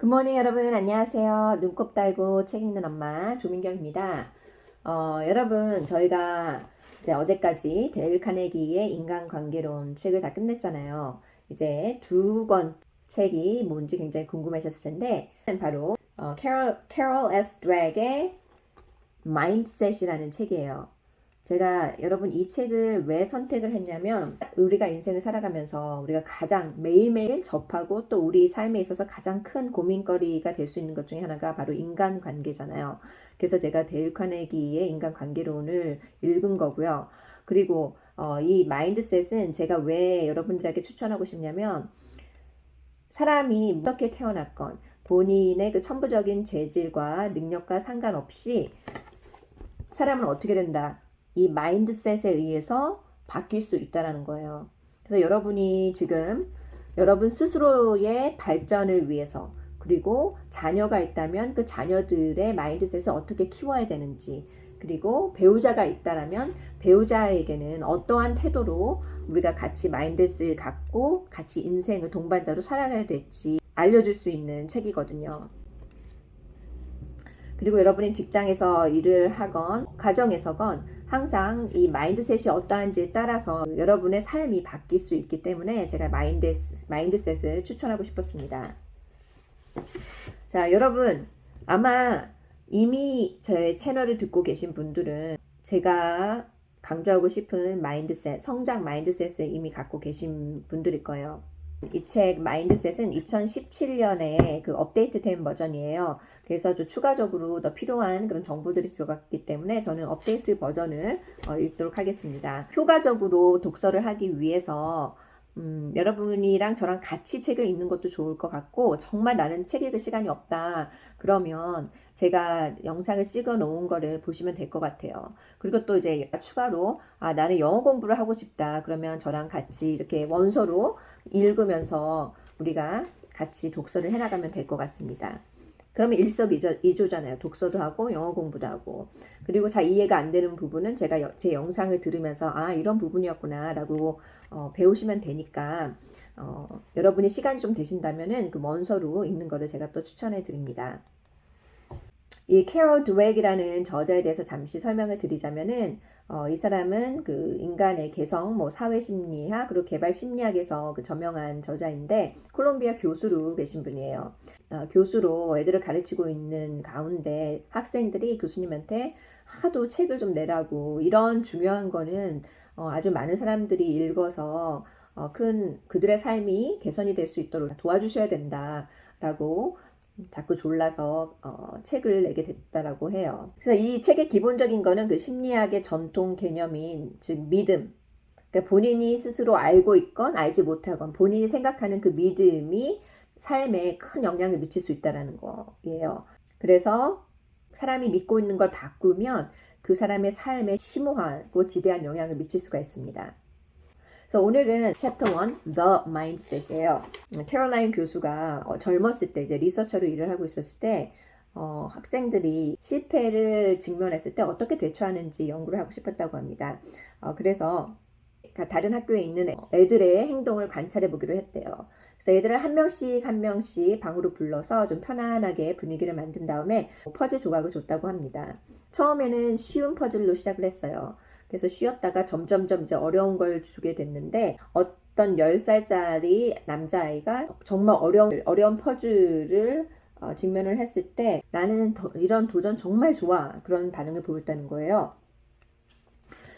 굿모닝 여러분, 안녕하세요. 눈곱 달고 책 읽는 엄마 조민경입니다. 여러분, 저희가 이제 어제까지 데일 카네기의 인간관계론 책을 다 끝냈잖아요. 이제 두 권 책이 뭔지 굉장히 궁금하셨을 텐데 바로 캐롤 S. 드랙의 마인드셋이라는 책이에요. 제가 여러분 이 책을 왜 선택을 했냐면 우리가 인생을 살아가면서 우리가 가장 매일매일 접하고 또 우리 삶에 있어서 가장 큰 고민거리가 될 수 있는 것 중에 하나가 바로 인간관계잖아요. 그래서 제가 데일 카네기의 인간관계론을 읽은 거고요. 그리고 이 마인드셋은 제가 왜 여러분들에게 추천하고 싶냐면 사람이 어떻게 태어났건 본인의 그 천부적인 재질과 능력과 상관없이 사람은 어떻게 된다. 이 마인드셋에 의해서 바뀔 수 있다는 거예요. 그래서 여러분이 지금 여러분 스스로의 발전을 위해서 그리고 자녀가 있다면 그 자녀들의 마인드셋을 어떻게 키워야 되는지 그리고 배우자가 있다면 배우자에게는 어떠한 태도로 우리가 같이 마인드셋을 갖고 같이 인생을 동반자로 살아가야 될지 알려줄 수 있는 책이거든요. 그리고 여러분이 직장에서 일을 하건 가정에서건 항상 이 마인드셋이 어떠한지에 따라서 여러분의 삶이 바뀔 수 있기 때문에 제가 마인드셋을 추천하고 싶었습니다. 자, 여러분 아마 이미 제 채널을 듣고 계신 분들은 제가 강조하고 싶은 마인드셋, 성장 마인드셋을 이미 갖고 계신 분들일 거예요. 이 책 마인드셋은 2017년에 그 업데이트된 버전이에요. 그래서 좀 추가적으로 더 필요한 그런 정보들이 들어갔기 때문에 저는 업데이트 버전을 읽도록 하겠습니다. 효과적으로 독서를 하기 위해서 여러분이랑 저랑 같이 책을 읽는 것도 좋을 것 같고 정말 나는 책 읽을 시간이 없다 그러면 제가 영상을 찍어 놓은 거를 보시면 될 것 같아요. 그리고 또 이제 추가로 나는 영어 공부를 하고 싶다 그러면 저랑 같이 이렇게 원서로 읽으면서 우리가 같이 독서를 해나가면 될 것 같습니다. 그러면 일석이조잖아요. 독서도 하고 영어 공부도 하고. 그리고 잘 이해가 안 되는 부분은 제가 제 영상을 들으면서 이런 부분이었구나 라고 배우시면 되니까 여러분이 시간이 좀 되신다면은 그 원서로 읽는 거를 제가 또 추천해 드립니다. 이 캐롤 드웩이라는 저자에 대해서 잠시 설명을 드리자면은 이 사람은 그 인간의 개성, 사회 심리학 그리고 개발 심리학에서 그 저명한 저자인데 콜롬비아 교수로 계신 분이에요. 교수로 애들을 가르치고 있는 가운데 학생들이 교수님한테 하도 책을 좀 내라고 이런 중요한 거는 아주 많은 사람들이 읽어서 그들의 삶이 개선이 될 수 있도록 도와주셔야 된다라고 자꾸 졸라서 책을 내게 됐다라고 해요. 그래서 이 책의 기본적인 거는 그 심리학의 전통 개념인 즉 믿음. 그러니까 본인이 스스로 알고 있건 알지 못하건 본인이 생각하는 그 믿음이 삶에 큰 영향을 미칠 수 있다는 거예요. 그래서 사람이 믿고 있는 걸 바꾸면 그 사람의 삶에 심오하고 지대한 영향을 미칠 수가 있습니다. 그래서 오늘은 챕터 1, The Mindset이에요. 캐롤라인 교수가 젊었을 때 이제 리서처로 일을 하고 있었을 때 학생들이 실패를 직면했을 때 어떻게 대처하는지 연구를 하고 싶었다고 합니다. 그래서 다른 학교에 있는 애들의 행동을 관찰해 보기로 했대요. 그래서 애들을 한 명씩 방으로 불러서 좀 편안하게 분위기를 만든 다음에 퍼즐 조각을 줬다고 합니다. 처음에는 쉬운 퍼즐로 시작을 했어요. 그래서 쉬었다가 점점 이제 어려운 걸 주게 됐는데 어떤 10살짜리 남자아이가 정말 어려운 퍼즐을 직면을 했을 때 나는 이런 도전 정말 좋아 그런 반응을 보였다는 거예요.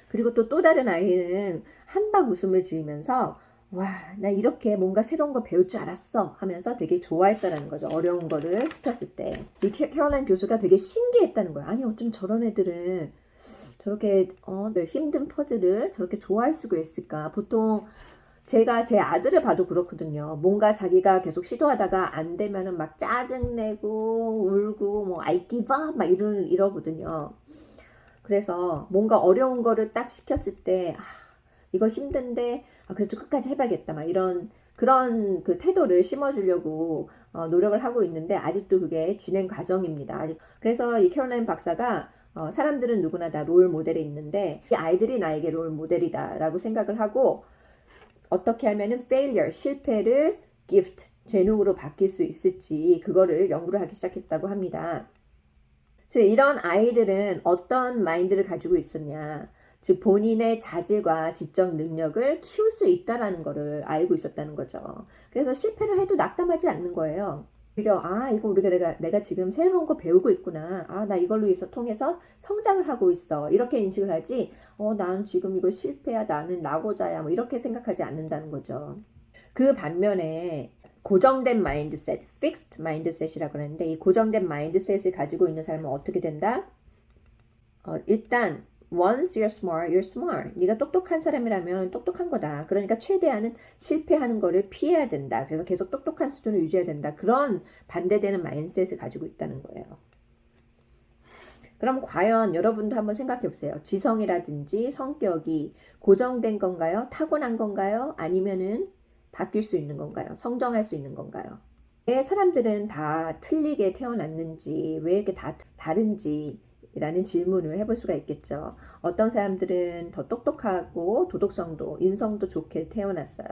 그리고 또 다른 아이는 한박 웃음을 지으면서 와, 나 이렇게 뭔가 새로운 걸 배울 줄 알았어 하면서 되게 좋아했다는 거죠. 어려운 거를 시켰을 때. 이 캐롤라인 교수가 되게 신기했다는 거예요. 아니 어쩜 저런 애들은 저렇게 힘든 퍼즐을 저렇게 좋아할 수가 있을까. 보통 제가 제 아들을 봐도 그렇거든요. 뭔가 자기가 계속 시도하다가 안 되면은 막 짜증내고 울고 I give up 막 이러거든요. 그래서 뭔가 어려운 거를 딱 시켰을 때 이거 힘든데 그래도 끝까지 해봐야겠다 막 이런 그런 그 태도를 심어주려고 노력을 하고 있는데 아직도 그게 진행 과정입니다. 그래서 이 캐롤라인 박사가 사람들은 누구나 다 롤 모델이 있는데 이 아이들이 나에게 롤 모델이다 라고 생각을 하고 어떻게 하면은 failure, 실패를 gift, 재능으로 바뀔 수 있을지 그거를 연구를 하기 시작했다고 합니다. 즉 이런 아이들은 어떤 마인드를 가지고 있었냐, 즉 본인의 자질과 지적 능력을 키울 수 있다라는 것을 알고 있었다는 거죠. 그래서 실패를 해도 낙담하지 않는 거예요. 오히려 이거 내가 지금 새로운 거 배우고 있구나, 나 이걸로 통해서 성장을 하고 있어, 이렇게 인식을 하지, 난 지금 이거 실패야, 나는 낙오자야, 뭐 이렇게 생각하지 않는다는 거죠. 그 반면에 고정된 마인드셋, fixed mindset이라고 하는데, 이 고정된 마인드셋을 가지고 있는 사람은 어떻게 된다? 일단 once you're smart, you're smart. 네가 똑똑한 사람이라면 똑똑한 거다. 그러니까 최대한은 실패하는 거를 피해야 된다. 그래서 계속 똑똑한 수준을 유지해야 된다. 그런 반대되는 마인드셋을 가지고 있다는 거예요. 그럼 과연 여러분도 한번 생각해 보세요. 지성이라든지 성격이 고정된 건가요? 타고난 건가요? 아니면은 바뀔 수 있는 건가요? 성장할 수 있는 건가요? 왜 사람들은 다 틀리게 태어났는지, 왜 이렇게 다 다른지 라는 질문을 해볼 수가 있겠죠. 어떤 사람들은 더 똑똑하고 도덕성도, 인성도 좋게 태어났어요.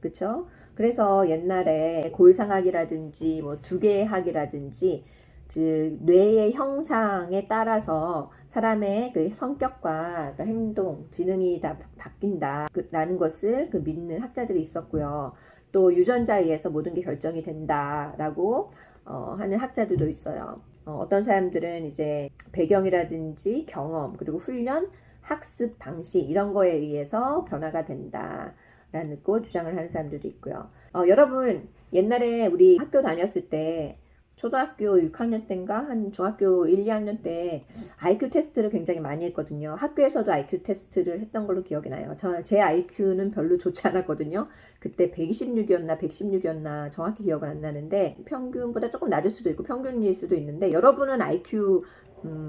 그쵸? 그래서 옛날에 골상학이라든지 뭐 두개학이라든지 즉 뇌의 형상에 따라서 사람의 그 성격과 그 행동, 지능이 다 바뀐다라는 것을 믿는 학자들이 있었고요. 또 유전자에 의해서 모든 게 결정이 된다라고 하는 학자들도 있어요. 어떤 사람들은 이제 배경이라든지 경험, 그리고 훈련, 학습 방식 이런 거에 의해서 변화가 된다라는 거 주장을 하는 사람들도 있고요. 여러분 옛날에 우리 학교 다녔을 때 초등학교 6학년 때인가 한 중학교 1, 2학년 때 IQ 테스트를 굉장히 많이 했거든요. 학교에서도 IQ 테스트를 했던 걸로 기억이 나요. 제 IQ는 별로 좋지 않았거든요. 그때 126이었나 116이었나 정확히 기억은 안 나는데 평균보다 조금 낮을 수도 있고 평균일 수도 있는데, 여러분은 IQ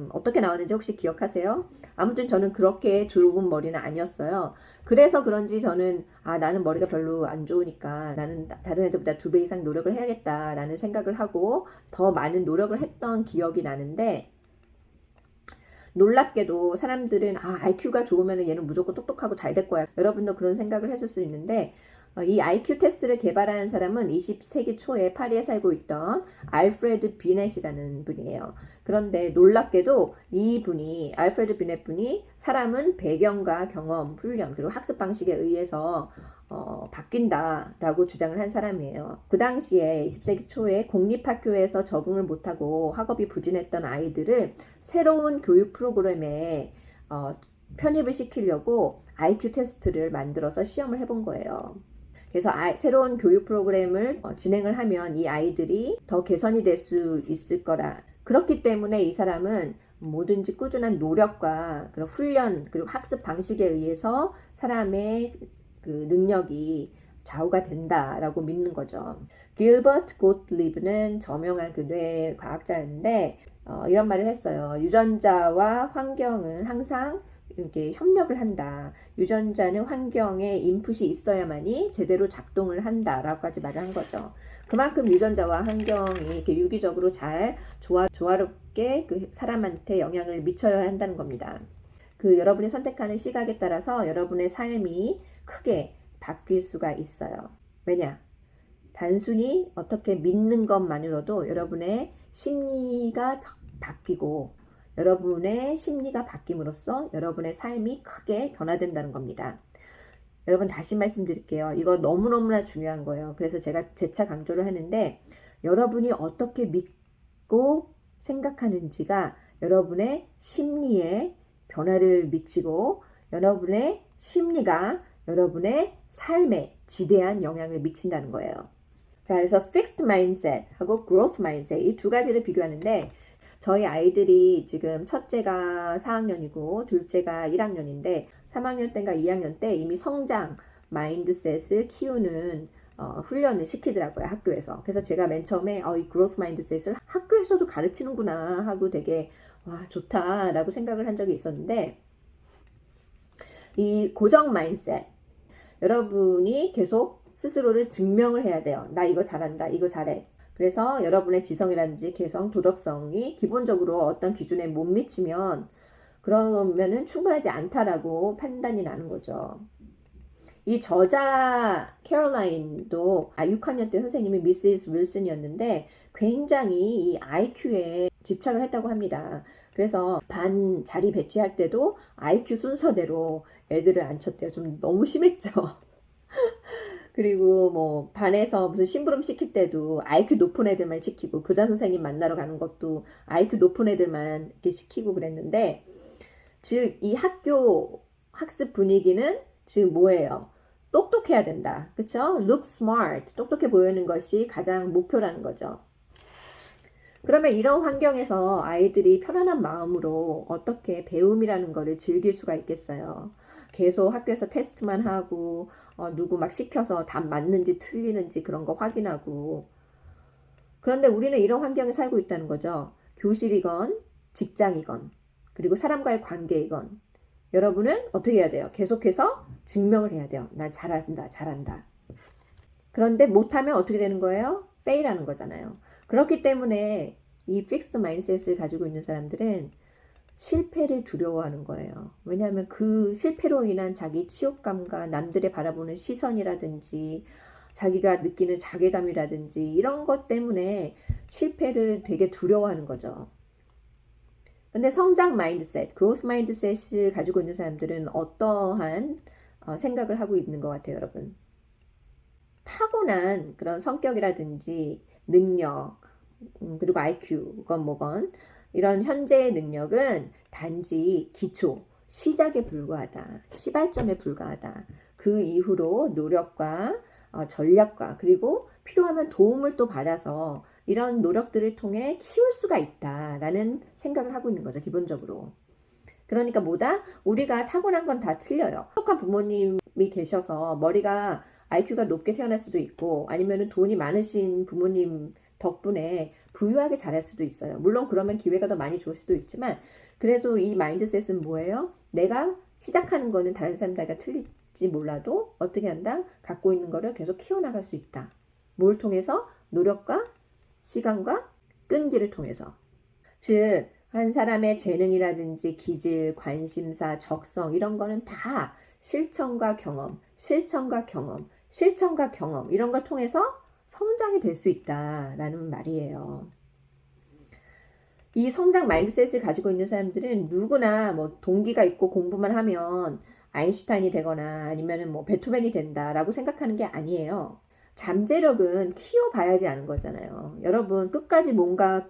어떻게 나왔는지 혹시 기억하세요? 아무튼 저는 그렇게 좋은 머리는 아니었어요. 그래서 그런지 저는 나는 머리가 별로 안 좋으니까 나는 다른 애들보다 2배 이상 노력을 해야겠다라는 생각을 하고 더 많은 노력을 했던 기억이 나는데, 놀랍게도 사람들은 IQ가 좋으면 얘는 무조건 똑똑하고 잘 될 거야, 여러분도 그런 생각을 했을 수 있는데, 이 IQ 테스트를 개발한 사람은 20세기 초에 파리에 살고 있던 알프레드 비넷이라는 분이에요. 그런데 놀랍게도 알프레드 비넷 분이 사람은 배경과 경험, 훈련, 그리고 학습 방식에 의해서 바뀐다라고 주장을 한 사람이에요. 그 당시에 20세기 초에 공립학교에서 적응을 못하고 학업이 부진했던 아이들을 새로운 교육 프로그램에 편입을 시키려고 IQ 테스트를 만들어서 시험을 해본 거예요. 그래서 새로운 교육 프로그램을 진행을 하면 이 아이들이 더 개선이 될 수 있을 거라. 그렇기 때문에 이 사람은 뭐든지 꾸준한 노력과 그런 훈련, 그리고 학습 방식에 의해서 사람의 그 능력이 좌우가 된다라고 믿는 거죠. 길버트 고트리브는 저명한 그 뇌 과학자였는데 이런 말을 했어요. 유전자와 환경은 항상 이렇게 협력을 한다. 유전자는 환경에 인풋이 있어야만이 제대로 작동을 한다라고까지 말을 한 거죠. 그만큼 유전자와 환경이 이렇게 유기적으로 잘 조화롭게 그 사람한테 영향을 미쳐야 한다는 겁니다. 여러분이 선택하는 시각에 따라서 여러분의 삶이 크게 바뀔 수가 있어요. 왜냐? 단순히 어떻게 믿는 것만으로도 여러분의 심리가 바뀌고, 여러분의 심리가 바뀜으로써 여러분의 삶이 크게 변화된다는 겁니다. 여러분 다시 말씀드릴게요. 이거 너무너무나 중요한 거예요. 그래서 제가 재차 강조를 하는데, 여러분이 어떻게 믿고 생각하는지가 여러분의 심리에 변화를 미치고, 여러분의 심리가 여러분의 삶에 지대한 영향을 미친다는 거예요. 자, 그래서 fixed mindset 하고 growth mindset 이 두 가지를 비교하는데, 저희 아이들이 지금 첫째가 4학년이고 둘째가 1학년인데 3학년 때인가 2학년 때 이미 성장 마인드셋을 키우는 훈련을 시키더라고요, 학교에서. 그래서 제가 맨 처음에 이 growth mindset을 학교에서도 가르치는구나 하고 되게 좋다라고 생각을 한 적이 있었는데, 이 고정 마인드셋, 여러분이 계속 스스로를 증명을 해야 돼요. 나 이거 잘한다, 이거 잘해. 그래서 여러분의 지성이라든지 개성, 도덕성이 기본적으로 어떤 기준에 못 미치면 그러면은 충분하지 않다라고 판단이 나는 거죠. 이 저자 캐롤라인도 6학년 때 선생님이 미시스 윌슨이었는데 굉장히 이 IQ에 집착을 했다고 합니다. 그래서 반 자리 배치할 때도 IQ 순서대로 애들을 앉혔대요. 좀 너무 심했죠. 그리고 뭐 반에서 무슨 심부름 시킬 때도 IQ 높은 애들만 시키고 교장 선생님 만나러 가는 것도 IQ 높은 애들만 이렇게 시키고 그랬는데, 즉 이 학교 학습 분위기는 지금 뭐예요? 똑똑해야 된다. 그쵸? Look smart. 똑똑해 보이는 것이 가장 목표라는 거죠. 그러면 이런 환경에서 아이들이 편안한 마음으로 어떻게 배움이라는 거를 즐길 수가 있겠어요? 계속 학교에서 테스트만 하고 누구 막 시켜서 답 맞는지 틀리는지 그런 거 확인하고. 그런데 우리는 이런 환경에 살고 있다는 거죠. 교실이건 직장이건 그리고 사람과의 관계이건 여러분은 어떻게 해야 돼요? 계속해서 증명을 해야 돼요. 난 잘한다, 잘한다. 그런데 못하면 어떻게 되는 거예요? fail하는 거잖아요. 그렇기 때문에 이 fixed mindset을 가지고 있는 사람들은 실패를 두려워하는 거예요. 왜냐하면 그 실패로 인한 자기 치욕감과 남들의 바라보는 시선이라든지 자기가 느끼는 자괴감이라든지 이런 것 때문에 실패를 되게 두려워하는 거죠. 근데 성장 마인드셋, 그로스 마인드셋을 가지고 있는 사람들은 어떠한 생각을 하고 있는 것 같아요, 여러분? 타고난 그런 성격이라든지 능력, 그리고 IQ건 뭐건 이런 현재의 능력은 단지 기초, 시작에 불과하다. 시발점에 불과하다. 그 이후로 노력과 전략과 그리고 필요하면 도움을 또 받아서 이런 노력들을 통해 키울 수가 있다라는 생각을 하고 있는 거죠, 기본적으로. 그러니까 뭐다? 우리가 타고난 건 다 틀려요. 똑똑한 부모님이 계셔서 머리가 IQ가 높게 태어날 수도 있고 아니면 돈이 많으신 부모님 덕분에 부유하게 자랄 수도 있어요. 물론 그러면 기회가 더 많이 줄 수도 있지만 그래도 이 마인드셋은 뭐예요? 내가 시작하는 거는 다른 사람들과 틀릴지 몰라도 어떻게 한다? 갖고 있는 거를 계속 키워나갈 수 있다. 뭘 통해서? 노력과 시간과 끈기를 통해서. 즉 한 사람의 재능이라든지 기질, 관심사, 적성 이런 거는 다 실천과 경험, 실천과 경험, 실천과 경험 이런 걸 통해서 성장이 될 수 있다라는 말이에요. 이 성장 마인드셋을 가지고 있는 사람들은 누구나 뭐 동기가 있고 공부만 하면 아인슈타인이 되거나 아니면 뭐 베토벤이 된다라고 생각하는 게 아니에요. 잠재력은 키워봐야지 아는 거잖아요. 여러분 끝까지 뭔가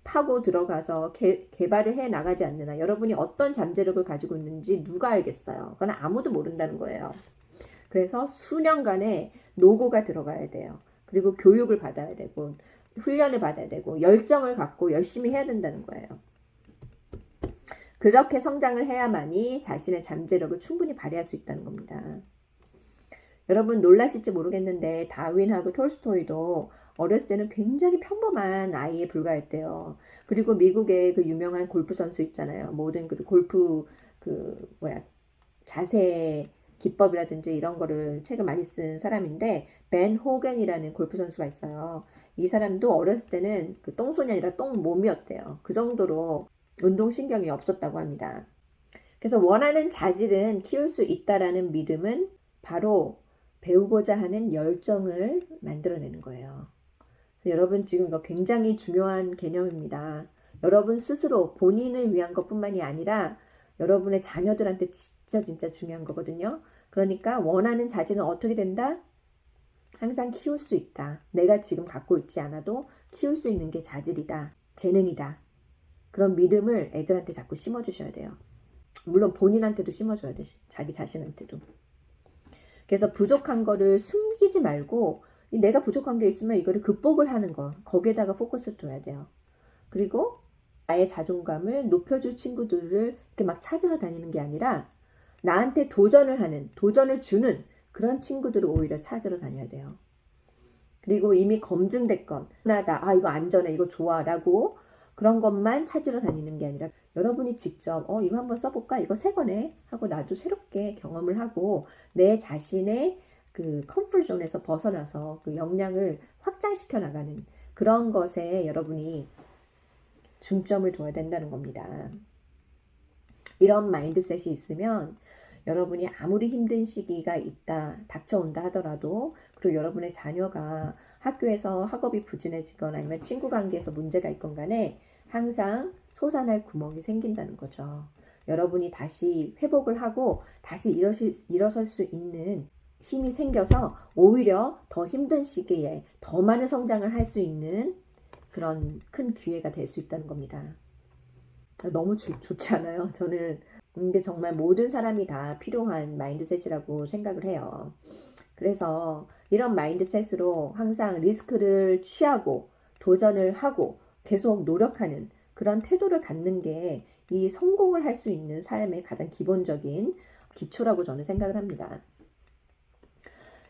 파고 들어가서 개발을 해 나가지 않는 한 여러분이 어떤 잠재력을 가지고 있는지 누가 알겠어요? 그건 아무도 모른다는 거예요. 그래서 수년간의 노고가 들어가야 돼요. 그리고 교육을 받아야 되고 훈련을 받아야 되고 열정을 갖고 열심히 해야 된다는 거예요. 그렇게 성장을 해야만이 자신의 잠재력을 충분히 발휘할 수 있다는 겁니다. 여러분 놀라실지 모르겠는데 다윈하고 톨스토이도 어렸을 때는 굉장히 평범한 아이에 불과했대요. 그리고 미국의 그 유명한 골프 선수 있잖아요. 모든 그 골프 자세 기법이라든지 이런 거를 책을 많이 쓴 사람인데 벤 호겐이라는 골프 선수가 있어요. 이 사람도 어렸을 때는 그 똥손이 아니라 똥몸이었대요. 그 정도로 운동신경이 없었다고 합니다. 그래서 원하는 자질은 키울 수 있다라는 믿음은 바로 배우고자 하는 열정을 만들어내는 거예요. 여러분 지금 이거 굉장히 중요한 개념입니다. 여러분 스스로 본인을 위한 것뿐만이 아니라 여러분의 자녀들한테 진짜 중요한 거거든요. 그러니까 원하는 자질은 어떻게 된다? 항상 키울 수 있다. 내가 지금 갖고 있지 않아도 키울 수 있는 게 자질이다. 재능이다. 그런 믿음을 애들한테 자꾸 심어주셔야 돼요. 물론 본인한테도 심어줘야 돼. 자기 자신한테도. 그래서 부족한 거를 숨기지 말고 내가 부족한 게 있으면 이거를 극복을 하는 거. 거기에다가 포커스를 둬야 돼요. 그리고 나의 자존감을 높여줄 친구들을 이렇게 막 찾으러 다니는 게 아니라 나한테 도전을 주는 그런 친구들을 오히려 찾으러 다녀야 돼요. 그리고 이미 검증됐건 하나다. 이거 안전해. 이거 좋아. 라고 그런 것만 찾으러 다니는 게 아니라 여러분이 직접 이거 한번 써볼까? 이거 새 거네. 하고 나도 새롭게 경험을 하고 내 자신의 그 컴포트 존에서 벗어나서 그 역량을 확장시켜 나가는 그런 것에 여러분이 중점을 둬야 된다는 겁니다. 이런 마인드셋이 있으면 여러분이 아무리 힘든 시기가 닥쳐온다 하더라도, 그리고 여러분의 자녀가 학교에서 학업이 부진해지거나 아니면 친구 관계에서 문제가 있건 간에 항상 솟아날 구멍이 생긴다는 거죠. 여러분이 다시 회복을 하고 다시 일어설 수 있는 힘이 생겨서 오히려 더 힘든 시기에 더 많은 성장을 할 수 있는 그런 큰 기회가 될 수 있다는 겁니다. 너무 좋지 않아요? 저는 근데 정말 모든 사람이 다 필요한 마인드셋이라고 생각을 해요. 그래서 이런 마인드셋으로 항상 리스크를 취하고 도전을 하고 계속 노력하는 그런 태도를 갖는 게 이 성공을 할 수 있는 삶의 가장 기본적인 기초라고 저는 생각을 합니다.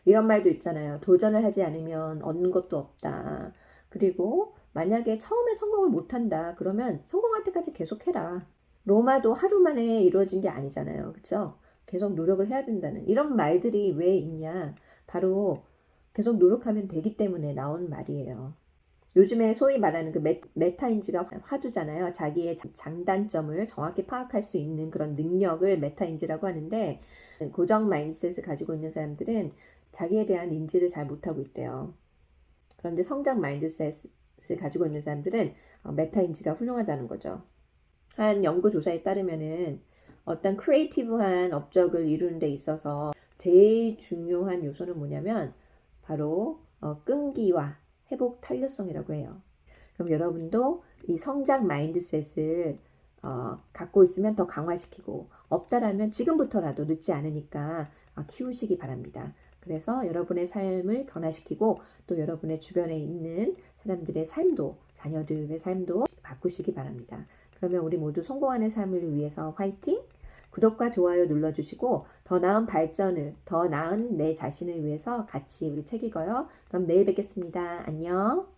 이런 말도 있잖아요. 도전을 하지 않으면 얻는 것도 없다. 그리고 만약에 처음에 성공을 못한다. 그러면 성공할 때까지 계속 해라. 로마도 하루 만에 이루어진 게 아니잖아요. 그렇죠? 계속 노력을 해야 된다는 이런 말들이 왜 있냐. 바로 계속 노력하면 되기 때문에 나온 말이에요. 요즘에 소위 말하는 그 메타인지가 화두잖아요. 자기의 장단점을 정확히 파악할 수 있는 그런 능력을 메타인지라고 하는데, 고정 마인드셋을 가지고 있는 사람들은 자기에 대한 인지를 잘 못하고 있대요. 그런데 성장 마인드셋을 가지고 있는 사람들은 메타인지가 훌륭하다는 거죠. 한 연구조사에 따르면은 어떤 크리에이티브한 업적을 이루는 데 있어서 제일 중요한 요소는 뭐냐면 바로 끈기와 회복 탄력성이라고 해요. 그럼 여러분도 이 성장 마인드셋을 갖고 있으면 더 강화시키고, 없다라면 지금부터라도 늦지 않으니까 키우시기 바랍니다. 그래서 여러분의 삶을 변화시키고 또 여러분의 주변에 있는 사람들의 삶도, 자녀들의 삶도 바꾸시기 바랍니다. 그러면 우리 모두 성공하는 삶을 위해서 화이팅! 구독과 좋아요 눌러주시고 더 나은 발전을, 더 나은 내 자신을 위해서 같이 우리 책 읽어요. 그럼 내일 뵙겠습니다. 안녕!